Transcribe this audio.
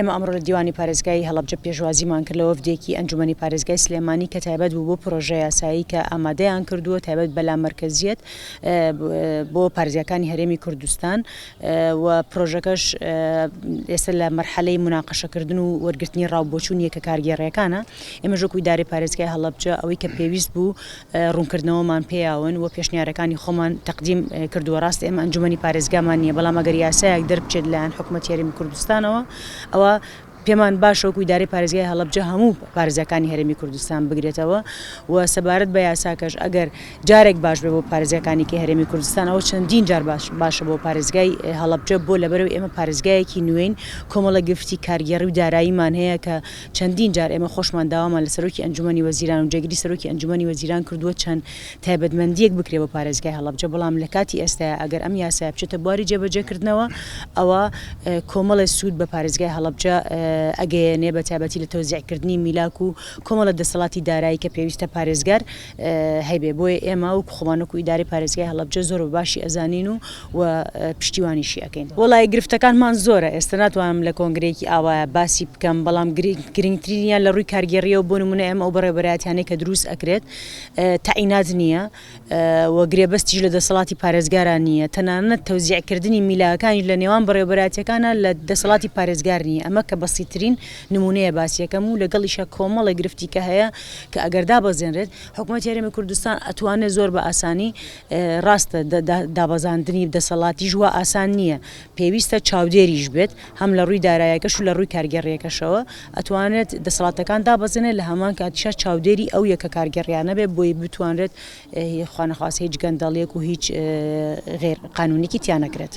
ئێمە ئەمڕۆ لە دیوانی پارێزگای هەڵەبجە پێشوازیمان کرد لە وەفدێکی ئەنجومەنی پارێزگای سلێمانی کە تایبەت بوو بۆ پرۆژە یاسایی کە ئامادەیان کردووە تایبەت بە لامەرکەزیەت بۆ پارێزگاکانی هەرێمی کوردستان و پرۆژەکەش ئێستا لە مەرحەلەی مناقەشەکردن و وەرگرتنی ڕاوبۆچوون یەکە کارگێڕیەکانە. ئێمە ژۆک ئیدارەی پارێزگای هەڵەبجە ئەوەی کە پێویست بوو ڕوونکردنەوەمان پێیاون و پێشنیارەکانی خۆمان تەقدیم کردووە. ڕاست ئێمە ئەنجومەنی پارێزگامان نییە، بەڵام ئەگەر یاسایەک دەربچێت لەلایەن حکوومەتی هەرێمی کوردستانەوە ئەوە پێمان باشە وەکو ئیدارەی پارێزگای هەڵەبجە هەموو پارێزەکانی هەرێمی کوردستان بگرێتەوە و سەبارەت بە یاساکەش ئەگەر جارێک باش بێ بۆ پارێزگاکانی هەرێمی کوردستان ئەوە چەندین جار باشە بۆ پارێزگای هەڵەبجە بۆ لەبەرەوە ئێمە پارێزگایەکی نوێین کۆمەڵە گفتی کارگێڕی و داراییمان هەیە کە چەندین جار ئێمە خۆشمان داوامان لە سەرۆکی ئەنجومەنی وەزیران و جێگیری سەرۆکی ئەنجومەنی وەزیران کردووە چەند تایبەتمەندیەک بکرێ بۆ پارێزگای هەڵەبجە، بەڵام لە کاتی ئێستاە ئەگەر ئەم یاسا بچێتە بواری جێبەجێکردنەوە ئەوە کۆمەڵی سوود بە پارێزگای هەڵەبجە ئەگەیەنێ بە تایبەتی لە تەوزیعکردنی میلاک و کۆمەڵە دەسەڵاتی دارایی کە پێویستە پارێزگار هەیبێ. بۆیە ئێمە و خۆمانەکو ئیدارەی پارێزگای هەڵەبجە زۆر باشی ئەزانین و پشتیوانیشی ئەەکەین. وەڵای گرفتەکانمان زۆرە، ئێستا ناتوانم لە کۆنگرەیەکی ئاوایە باسی بکەم، بەڵام گرنگترینیان لە ڕووی کارگێڕیەوە بۆ نمونە ئێمە ئەو بەڕێوەبەرایەتیانەیە کە دروست ئەکرێت تەعینات نییە و گرێبەستیش لە دەسەڵاتی پارێزگاران نییە، تەنانەت تەوزیعکردنی میلاکانی لە نێوان بەڕێوەبەرایەتیەکانە لە دەسەڵاتی پارێزگار نییە. ئەمە کە بەسیترین نمونەیە باسیەکەم و لەگەڵیشە کۆمەڵی گرفتی کە هەیە کە ئەگەر دابەزێنرێت حکوومەتی هەرێمی کوردستان ئەتوانێت زۆر بە ئاسانی ڕاستە دابەزاندنی دەسەڵاتی ژوە ئاسان نییە، پێویستە چاودێریش بێت هەم لە ڕووی داراییەکەش و لە ڕووی کارگێڕیەکەشەوە ئەتوانێت دەسەڵاتەکان دابەزێنێت لە هەمان کاتیشە چاودێری ئەو یەکە کارگێڕیانە بێت بۆی بتوانرێت خوانەخواست هیچ گەندەڵیەک و هیچ غێر قانونیکی تیان نەکرێت.